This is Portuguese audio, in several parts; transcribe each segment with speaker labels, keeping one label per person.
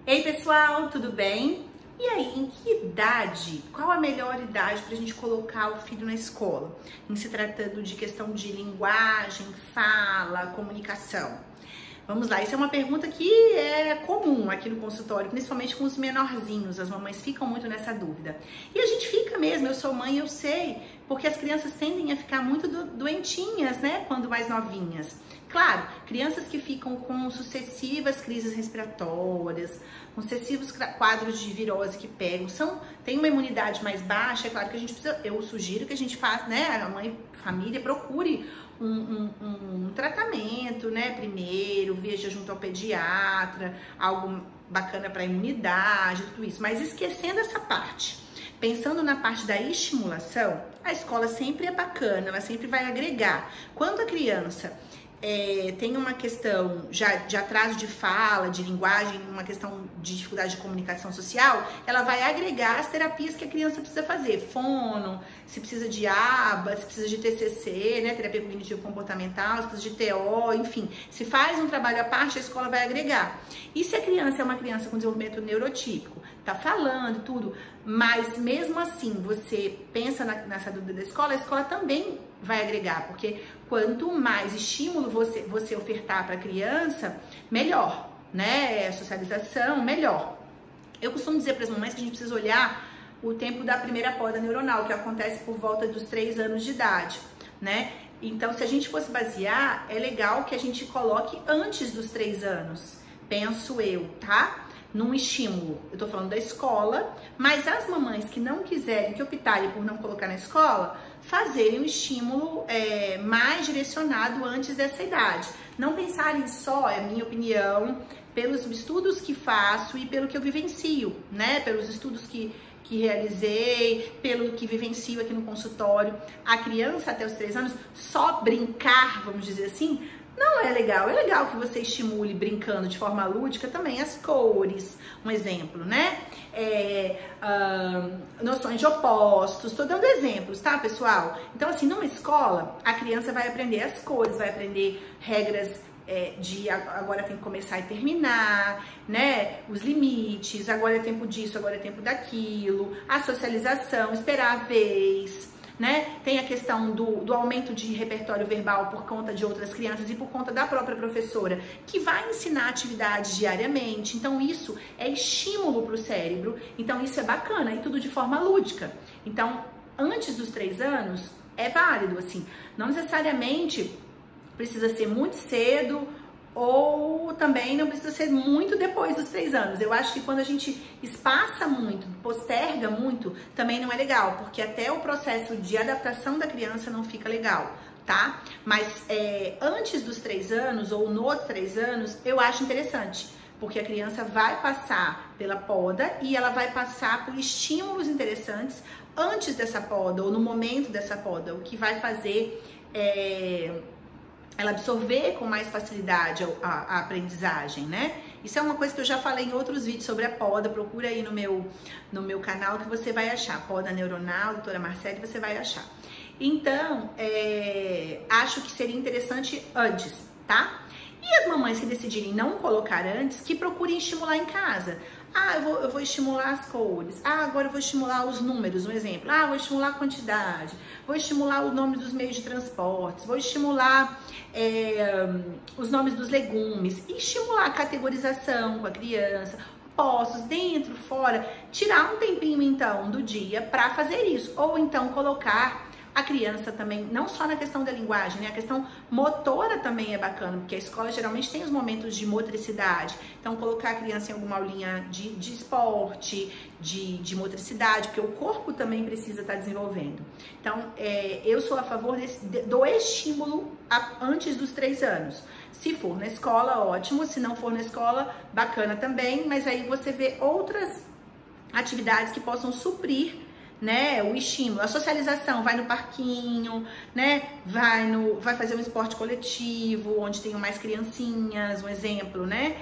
Speaker 1: Ei pessoal, tudo bem? E aí, em que idade, qual a melhor idade para a gente colocar o filho na escola? Em se tratando de questão de linguagem, fala, comunicação. Vamos lá, isso é uma pergunta que é comum aqui no consultório, principalmente com os menorzinhos, as mamães ficam muito nessa dúvida. E a gente fica mesmo, eu sou mãe, eu sei, porque as crianças tendem a ficar muito doentinhas, né, quando mais novinhas. Claro, crianças que ficam com sucessivas crises respiratórias, com sucessivos quadros de virose que pegam, tem uma imunidade mais baixa, é claro que a gente precisa, eu sugiro que a gente faça, né, a mãe, família, procure um tratamento, né, primeiro, veja junto ao pediatra, algo bacana para imunidade, tudo isso, mas esquecendo essa parte. Pensando na parte da estimulação, a escola sempre é bacana, ela sempre vai agregar. Quando a criança tem uma questão de atraso de fala, de linguagem, uma questão de dificuldade de comunicação social, ela vai agregar as terapias que a criança precisa fazer. Fono, se precisa de ABA, se precisa de TCC, né, terapia cognitivo-comportamental, se precisa de TO, enfim. Se faz um trabalho à parte, a escola vai agregar. E se a criança é uma criança com desenvolvimento neurotípico, tá falando tudo, mas mesmo assim você pensa nessa dúvida da escola, a escola também vai agregar, porque quanto mais estímulo você ofertar para a criança, melhor, né? Socialização, melhor. Eu costumo dizer para as mamães que a gente precisa olhar o tempo da primeira poda neuronal, que acontece por volta dos 3 anos de idade, né? Então, se a gente fosse basear, é legal que a gente coloque antes dos 3 anos, penso eu, tá? Num estímulo, eu tô falando da escola, mas as mamães que não quiserem, que optarem por não colocar na escola, fazerem um estímulo mais direcionado antes dessa idade. Não pensarem só, é a minha opinião, pelos estudos que faço e pelo que eu vivencio, né? Pelos estudos que realizei, pelo que vivencio aqui no consultório. A criança até os 3 anos, só brincar, vamos dizer assim, não é legal. É legal que você estimule brincando de forma lúdica também as cores, um exemplo, né? Noções de opostos, tô dando exemplos, tá, pessoal? Então, assim, numa escola, a criança vai aprender as cores, vai aprender regras de agora tem que começar e terminar, né? Os limites, agora é tempo disso, agora é tempo daquilo, a socialização, esperar a vez, né? Tem a questão do aumento de repertório verbal por conta de outras crianças e por conta da própria professora, que vai ensinar atividades diariamente. Então, isso é estímulo para o cérebro. Então, isso é bacana e tudo de forma lúdica. Então, antes dos 3 anos, é válido, assim. Não necessariamente precisa ser muito cedo ou também não precisa ser muito depois dos 3 anos. Eu acho que quando a gente espaça muito, posterga muito, também não é legal, porque até o processo de adaptação da criança não fica legal, tá? Mas antes dos 3 anos ou nos 3 anos, eu acho interessante, porque a criança vai passar pela poda e ela vai passar por estímulos interessantes antes dessa poda ou no momento dessa poda, o que vai fazer ela absorver com mais facilidade a aprendizagem, né? Isso é uma coisa que eu já falei em outros vídeos sobre a poda, procura aí no meu canal que você vai achar, poda neuronal, doutora Marcele, você vai achar. Então, acho que seria interessante antes, tá? E as mamães que decidirem não colocar antes, que procurem estimular em casa. Ah, eu vou estimular as cores. Ah, agora eu vou estimular os números, um exemplo. Ah, vou estimular a quantidade. Vou estimular os nomes dos meios de transporte. Vou estimular os nomes dos legumes. E estimular a categorização com a criança. Postos, dentro, fora. Tirar um tempinho, então, do dia para fazer isso. Ou então colocar a criança também, não só na questão da linguagem, né? A questão motora também é bacana, porque a escola geralmente tem os momentos de motricidade. Então, colocar a criança em alguma aulinha de esporte, de motricidade, porque o corpo também precisa estar desenvolvendo. Então, eu sou a favor do estímulo antes dos 3 anos. Se for na escola, ótimo. Se não for na escola, bacana também. Mas aí você vê outras atividades que possam suprir, né, o estímulo, a socialização, vai no parquinho, né, vai fazer um esporte coletivo, onde tenham mais criancinhas, um exemplo, né,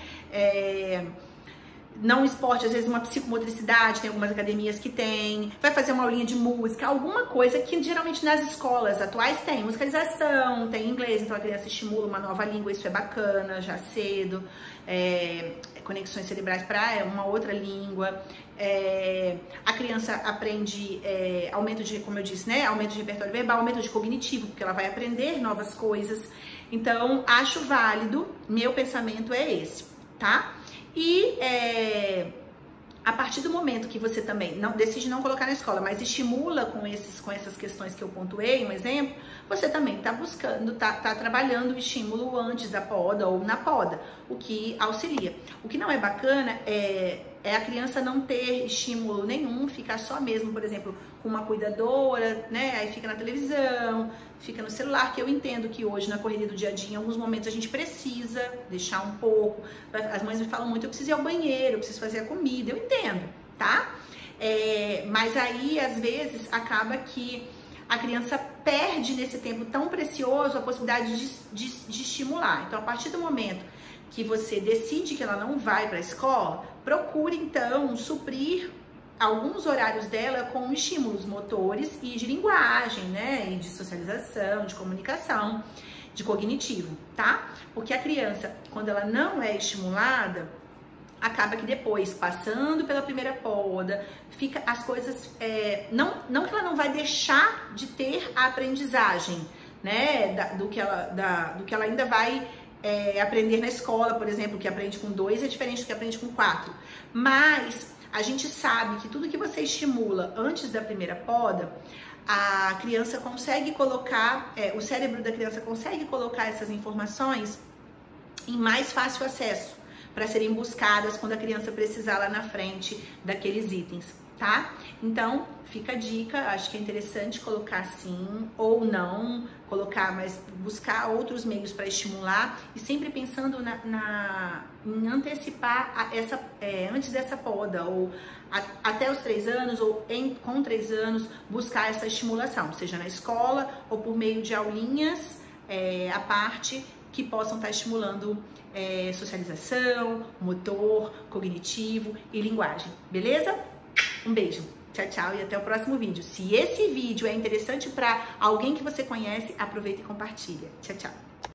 Speaker 1: não esporte, às vezes uma psicomotricidade, tem algumas academias que tem, vai fazer uma aulinha de música, alguma coisa que geralmente nas escolas atuais tem musicalização, tem inglês, então a criança estimula uma nova língua, isso é bacana, já cedo, conexões cerebrais para uma outra língua. A criança aprende aumento de, como eu disse, né, aumento de repertório verbal, aumento de cognitivo, porque ela vai aprender novas coisas. Então, acho válido, meu pensamento é esse, tá? E a partir do momento que você também decide não colocar na escola, mas estimula com essas questões que eu pontuei, um exemplo, você também está buscando, tá trabalhando o estímulo antes da poda ou na poda, o que auxilia. O que não é bacana é a criança não ter estímulo nenhum, ficar só mesmo, por exemplo, com uma cuidadora, né? Aí fica na televisão, fica no celular, que eu entendo que hoje, na correria do dia a dia, em alguns momentos a gente precisa deixar um pouco. As mães me falam muito, eu preciso ir ao banheiro, eu preciso fazer a comida, eu entendo, tá? Mas aí, às vezes, acaba que a criança perde nesse tempo tão precioso a possibilidade de estimular. Então, a partir do momento que você decide que ela não vai para a escola, procure, então, suprir alguns horários dela com estímulos motores e de linguagem, né? E de socialização, de comunicação, de cognitivo, tá? Porque a criança, quando ela não é estimulada, acaba que depois, passando pela primeira poda, fica as coisas... não que ela não vai deixar de ter a aprendizagem, né? Do que ela ainda vai... aprender na escola, por exemplo, que aprende com 2 é diferente do que aprende com 4. Mas a gente sabe que tudo que você estimula antes da primeira poda, a criança consegue colocar, o cérebro da criança consegue colocar essas informações em mais fácil acesso, para serem buscadas quando a criança precisar lá na frente daqueles itens, tá? Então, fica a dica, acho que é interessante colocar sim ou não, colocar, mas buscar outros meios para estimular e sempre pensando em antecipar antes dessa poda, ou até os 3 anos, ou com 3 anos, buscar essa estimulação, seja na escola ou por meio de aulinhas à parte, que possam estar estimulando socialização, motor, cognitivo e linguagem, beleza? Um beijo, tchau, tchau e até o próximo vídeo. Se esse vídeo é interessante para alguém que você conhece, aproveita e compartilha. Tchau, tchau.